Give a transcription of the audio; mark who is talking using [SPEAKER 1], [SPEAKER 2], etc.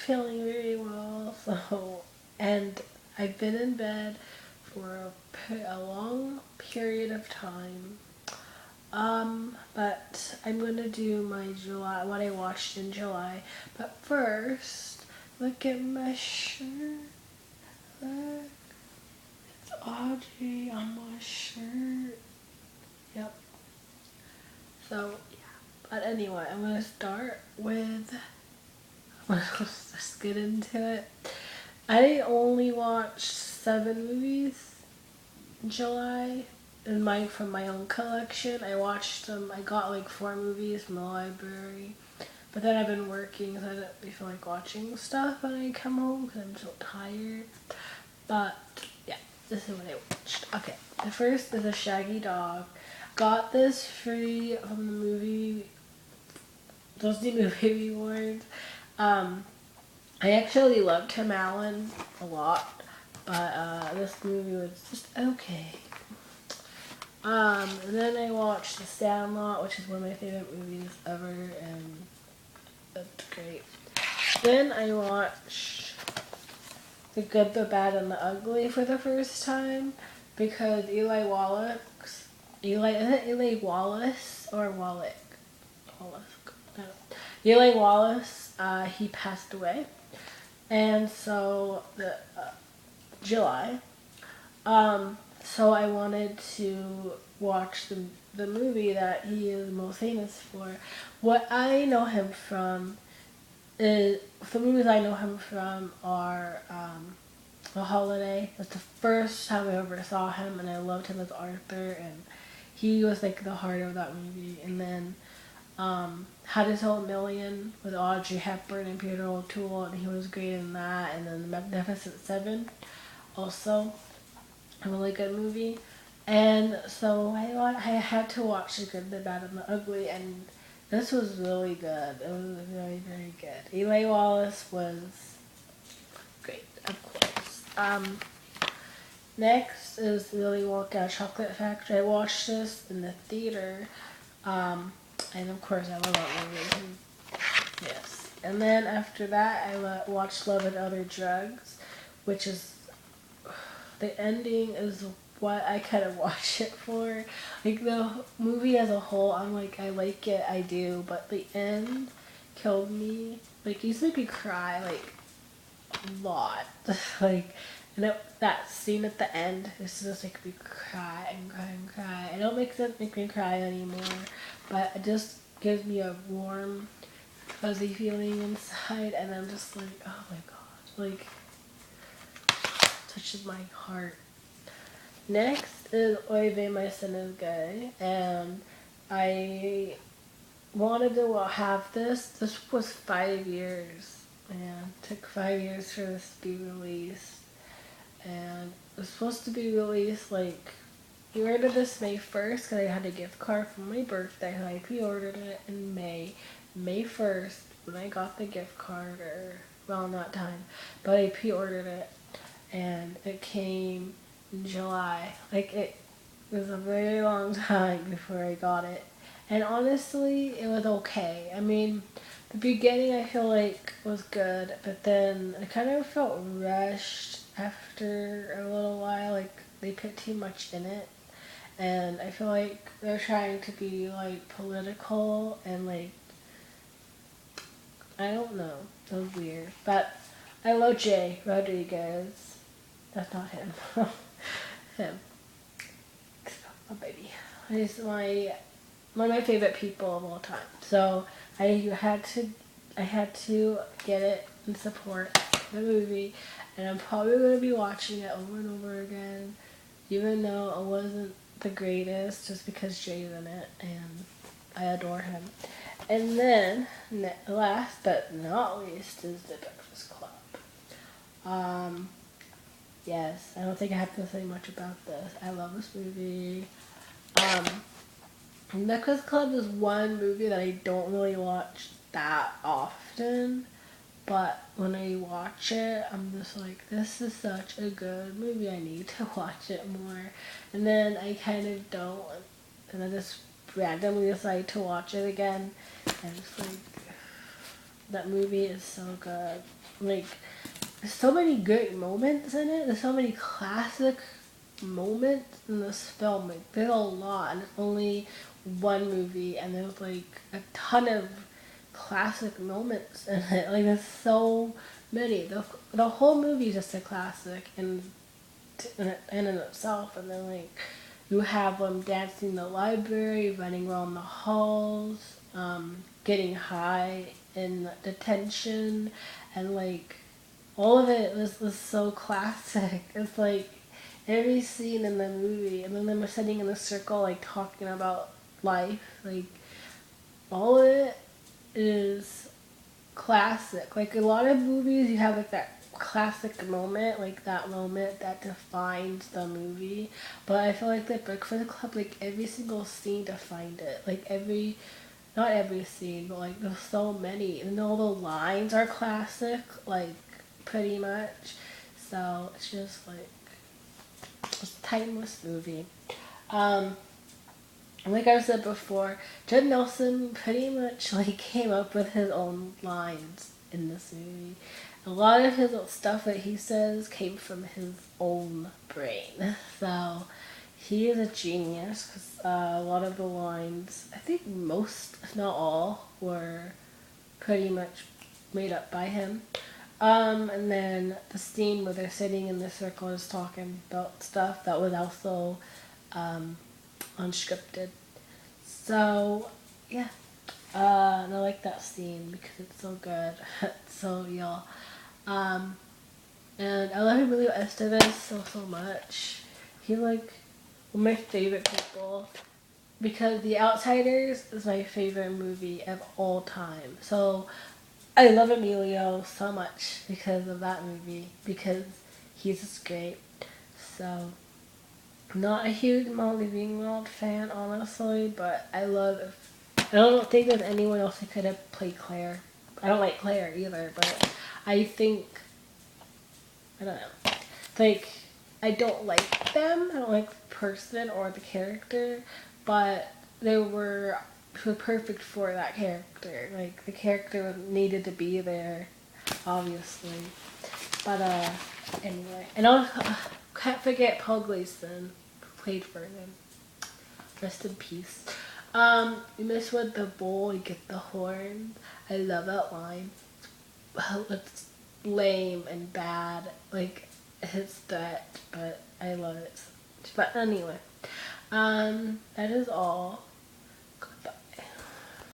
[SPEAKER 1] feeling very well, so, and I've been in bed for a long period of time. But I'm gonna do my July, what I watched in July. But first, look at my shirt. Look, it's Audrey on my shirt. Yep. So, yeah. But anyway, I'm gonna start with, let's just get into it. I only watched 7 movies in July from my own collection. I watched them. I got like 4 movies from the library, but then I've been working, so I don't really feel like watching stuff when I come home because I'm so tired. But yeah, this is what I watched. Okay, the first is a Shaggy Dog. Got this free from the movie, Disney Movie Awards. I actually loved Tim Allen a lot, but this movie was just okay. And then I watched The Sandlot, which is one of my favorite movies ever, and that's great. Then I watched The Good, the Bad, and the Ugly for the first time because Isn't it Eli Wallace or Wallach? Wallace. I don't know. Eli Wallace, he passed away, and so July. So I wanted to watch the movie that he is most famous for. What I know him from is the movies I know him from are The Holiday. That's the first time I ever saw him, and I loved him as Arthur, and he was like the heart of that movie. And then How to Sell a Million with Audrey Hepburn and Peter O'Toole, and he was great in that. And then The Magnificent Seven, also a really good movie. And so I had to watch The Good, the Bad, and the Ugly, and this was really good. It was very, very good. Eli Wallace was great, of course. Next is Willy Wonka Chocolate Factory. I watched this in the theater, and of course I love that movie. Yes. And then after that, I watched Love and Other Drugs, which is, the ending is what I kind of watch it for. Like the movie as a whole, I'm like, I like it, I do, but the end killed me. Like, it used to make me cry, like, a lot. Like, and that scene at the end is just like me cry and cry and cry. It don't make me cry anymore, but it just gives me a warm, fuzzy feeling inside, and I'm just like, oh my god, like, touches my heart. Next is Oy Vey, My Son is Gay, and I wanted to have this. This was 5 years, and it took 5 years for this to be released. And it was supposed to be released like, you ordered this May 1st because I had a gift card for my birthday, so I pre-ordered it in May 1st when I got the gift card, or around that time, but I pre-ordered it, and it came in July. Like, it was a very long time before I got it. And honestly, it was okay. I mean, the beginning I feel like was good, but then I kind of felt rushed after a little while. Like, they put too much in it. And I feel like they're trying to be like political and like, I don't know. It was weird. But I love Jay Rodriguez. That's not him. Him. Oh, baby. He's one of my favorite people of all time. So I had to get it and support the movie, and I'm probably gonna be watching it over and over again, even though it wasn't the greatest, just because Jay's in it and I adore him. And then last but not least is The Breakfast Club. Yes, I don't think I have to say much about this. I love this movie. Breakfast Club is one movie that I don't really watch that often, but when I watch it, I'm just like, this is such a good movie, I need to watch it more. And then I kind of don't, and I just randomly decide to watch it again, and it's like, that movie is so good. like, there's so many great moments in it. There's so many classic moments in this film. Like, there's a lot, and it's only one movie, and there's like a ton of classic moments in it. Like, there's so many. The whole movie is just a classic in itself. And then like you have them dancing in the library, running around the halls, getting high in detention, and like all of it was so classic. It's like every scene in the movie, and then them sitting in a circle like talking about life, like all of it is classic. Like a lot of movies, you have like that classic moment, like that moment that defines the movie. But I feel like the Breakfast Club, like every single scene defined it. Like every, not every scene, but like there's so many, and all the lines are classic, like pretty much. So it's just like it's a timeless movie. Um, like I said before, Judd Nelson pretty much like came up with his own lines in this movie. A lot of his stuff that he says came from his own brain. So he is a genius because a lot of the lines, I think most, if not all, were pretty much made up by him. And then the scene where they're sitting in the circle is talking about stuff that was also um, unscripted. So, yeah. And I like that scene because it's so good. So, y'all. Um, and I love Emilio Estevez so much. He's like one of my favorite people because The Outsiders is my favorite movie of all time. So, I love Emilio so much because of that movie because he's just great. So, not a huge Molly Ringwald fan, honestly, but I don't think there's anyone else who could have played Claire. I don't like Claire either, but I think I don't know. Like I don't like them. I don't like the person or the character, but they were perfect for that character. Like the character needed to be there, obviously. But anyway, and I can't forget Paul Gleason who played for him. Rest in peace. You miss with the bowl, you get the horn. I love that line. Well, it's lame and bad. Like it's that, but I love it. But anyway, that is all